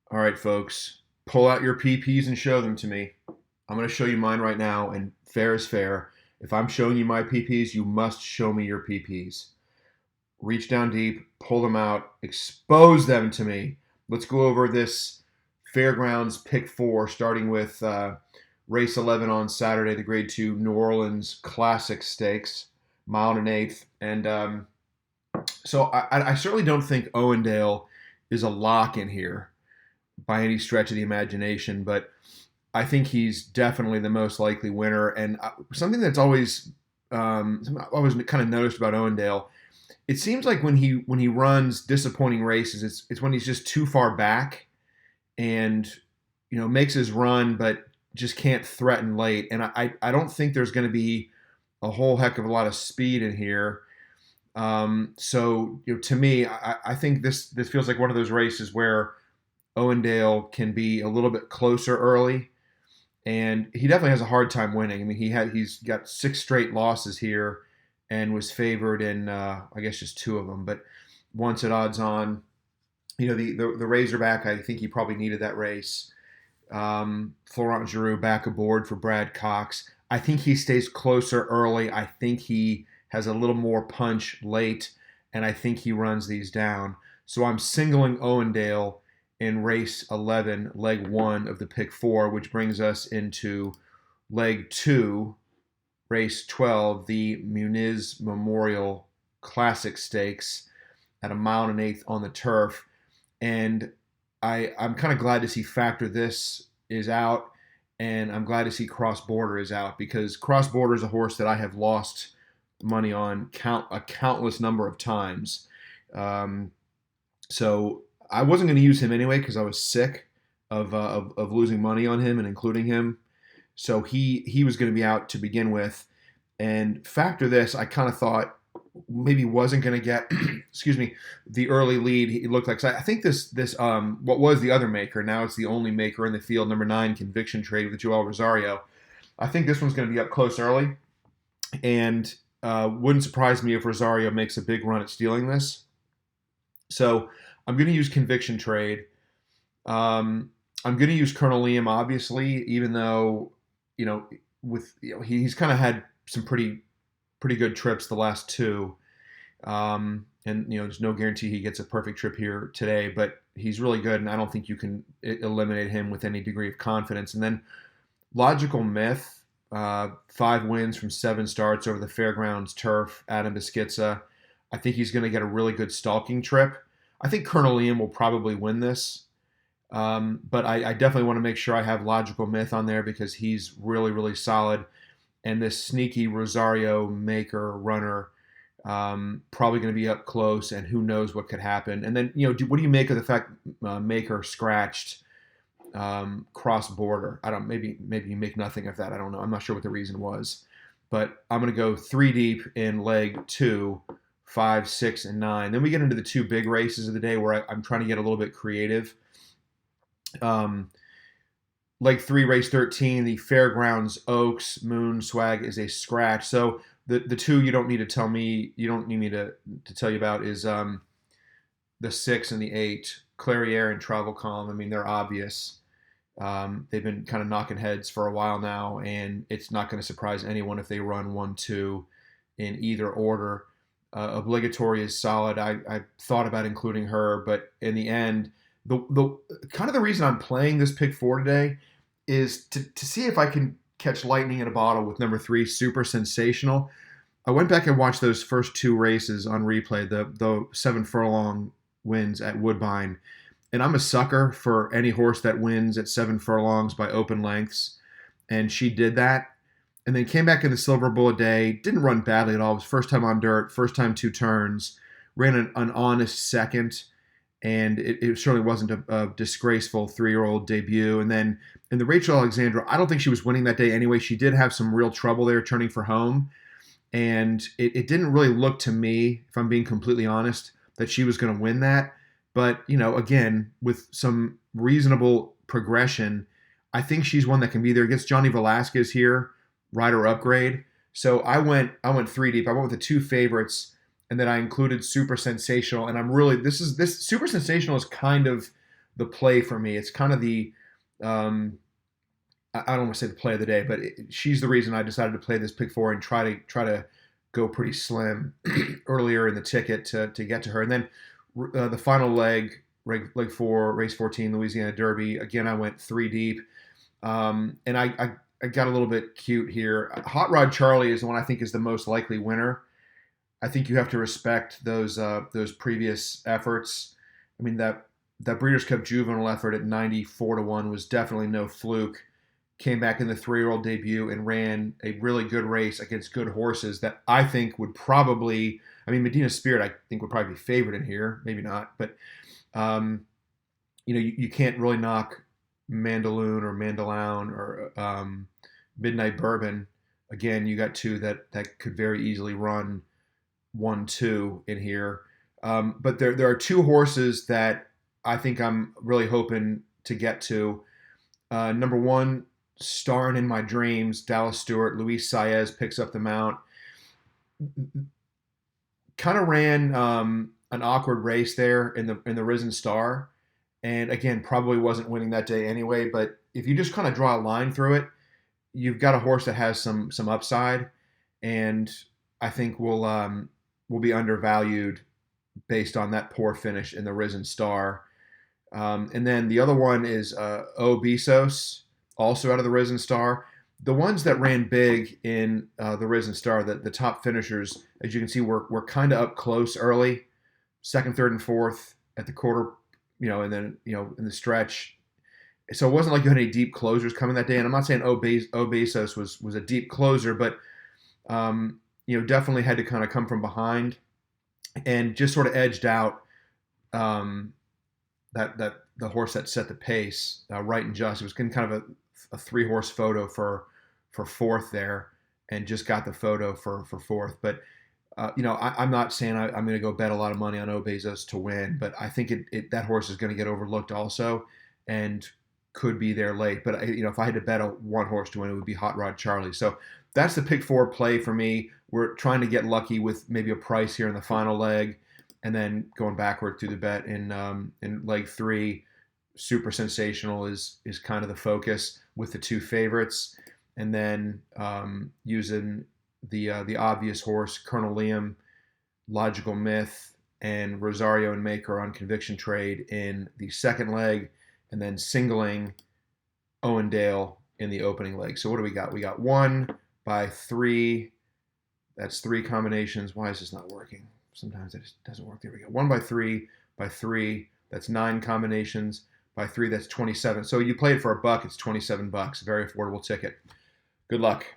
All right, folks, pull out your PPs and show them to me. I'm going to show you mine right now, and fair is fair. If I'm showing you my PPs, you must show me your PPs. Reach down deep, pull them out, expose them to me. Let's go over this Fairgrounds pick four, starting with race 11 on Saturday, the Grade 2 New Orleans Classic Stakes, mile and an eighth. And so I certainly don't think Owendale is a lock in here by any stretch of the imagination, but I think he's definitely the most likely winner. And something that's something I've always kind of noticed about Owendale, it seems like when he runs disappointing races, it's when he's just too far back and makes his run, but just can't threaten late. And I don't think there's going to be a whole heck of a lot of speed in here. So to me, I think this feels like one of those races where Owendale can be a little bit closer early, and he definitely has a hard time winning. I mean, he's got 6 straight losses here, and was favored in I guess just 2 of them. But once at odds on, the Razorback, I think he probably needed that race. Florent Giroux back aboard for Brad Cox. I think he stays closer early. I think he has a little more punch late, and I think he runs these down. So I'm singling Owendale in race 11, leg 1 of the pick 4, which brings us into leg 2, race 12, the Muniz Memorial Classic Stakes at a mile and an eighth on the turf. And I'm kind of glad to see Factor This is out, and I'm glad to see Cross Border is out, because Cross Border is a horse that I have lost money on a countless number of times. So I wasn't going to use him anyway because I was sick of losing money on him and including him. So he was going to be out to begin with. And Factor This, I kind of thought maybe wasn't going to get, excuse me, the early lead. He looked like, so I think this what was the other maker, now it's the only maker in the field, number 9, Conviction Trade with Joel Rosario. I think this one's going to be up close early, and wouldn't surprise me if Rosario makes a big run at stealing this. So I'm going to use Conviction Trade. I'm going to use Colonel Liam, obviously, even though he's kind of had some pretty good trips the last 2, and there's no guarantee he gets a perfect trip here today, but he's really good, and I don't think you can eliminate him with any degree of confidence. And then Logical Myth, 5 wins from 7 starts over the Fairgrounds turf, Adam Beschizza. I think he's going to get a really good stalking trip. I think Colonel Liam will probably win this, but I definitely want to make sure I have Logical Myth on there because he's really, really solid. And this sneaky Rosario maker runner, probably going to be up close, and who knows what could happen. And then, what do you make of the fact maker scratched Cross Border? Maybe you make nothing of that. I don't know. I'm not sure what the reason was, but I'm going to go 3 deep in leg 2, 5, 6, and 9. Then we get into the 2 big races of the day where I'm trying to get a little bit creative. Leg 3, race 13, the Fairgrounds Oaks Moon Swag is a scratch. So the 2 you don't need me to tell you about is the 6 and the 8, Clairiere and Travel Calm. I mean, they're obvious. They've been kind of knocking heads for a while now, and it's not going to surprise anyone if they run 1, 2 in either order. Obligatory is solid. I thought about including her, but in the end, the kind of the reason I'm playing this pick 4 today is to see if I can catch lightning in a bottle with number 3, Super Sensational. I went back and watched those first 2 races on replay, the 7 furlong wins at Woodbine, and I'm a sucker for any horse that wins at 7 furlongs by open lengths, and she did that. And then came back in the Silver Bullet Day, didn't run badly at all. It was first time on dirt, first time 2 turns, ran an honest second, and it certainly wasn't a disgraceful 3-year-old debut. And then in the Rachel Alexandra, I don't think she was winning that day anyway. She did have some real trouble there turning for home, and it didn't really look to me, if I'm being completely honest, that she was going to win that. But, again, with some reasonable progression, I think she's one that can be there. Against Johnny Velasquez here, rider upgrade. So I went 3 deep. I went with the 2 favorites, and then I included Super Sensational. And I'm really this Super Sensational is kind of the play for me. It's kind of the I don't want to say the play of the day, but she's the reason I decided to play this pick four and try to go pretty slim earlier in the ticket to get to her. And then the final leg four, race 14, Louisiana Derby. Again, I went three deep, and I got a little bit cute here. Hot Rod Charlie is the one I think is the most likely winner. I think you have to respect those previous efforts. I mean that Breeders' Cup Juvenile effort at 94-1 was definitely no fluke. Came back in the 3-year-old debut and ran a really good race against good horses that I think would probably, I mean, Medina Spirit I think would probably be favored in here, maybe not, but you can't really knock Mandaloon or Mandaloun or Midnight Bourbon. Again, you got two that could very easily run 1-2 in here. But there are two horses that I think I'm really hoping to get to. Number one, Starring in My Dreams, Dallas Stewart. Luis Saez picks up the mount. Kind of ran an awkward race there in the Risen Star, and again probably wasn't winning that day anyway. But if you just kind of draw a line through it, you've got a horse that has some upside, and I think will be undervalued based on that poor finish in the Risen Star. And then the other one is O Besos, also out of the Risen Star. The ones that ran big in the Risen Star, the top finishers, as you can see, were kind of up close early, second, third, and fourth at the quarter, and then in the stretch. So it wasn't like you had any deep closers coming that day. And I'm not saying O Besos was a deep closer, but definitely had to kind of come from behind and just sort of edged out that the horse that set the pace, Right and Just. It was kind of a 3-horse photo for fourth there, and just got the photo for fourth. But I'm not saying I'm going to go bet a lot of money on O Bezos to win, but I think that horse is going to get overlooked also, and could be there late. But if I had to bet one horse to win, it would be Hot Rod Charlie. So that's the pick four play for me. We're trying to get lucky with maybe a price here in the final leg, and then going backward through the bet in leg 3. Super Sensational is kind of the focus with the two favorites, and then using the obvious horse, Colonel Liam, Logical Myth, and Rosario and Maker on Conviction Trade in the second leg, and then singling Owendale in the opening leg. So what do we got? We got 1 by 3. That's 3 combinations. Why is this not working? Sometimes it just doesn't work. There we go. 1 by 3 by 3. That's 9 combinations. By 3, that's 27. So you play it for $1, it's $27. Very affordable ticket. Good luck.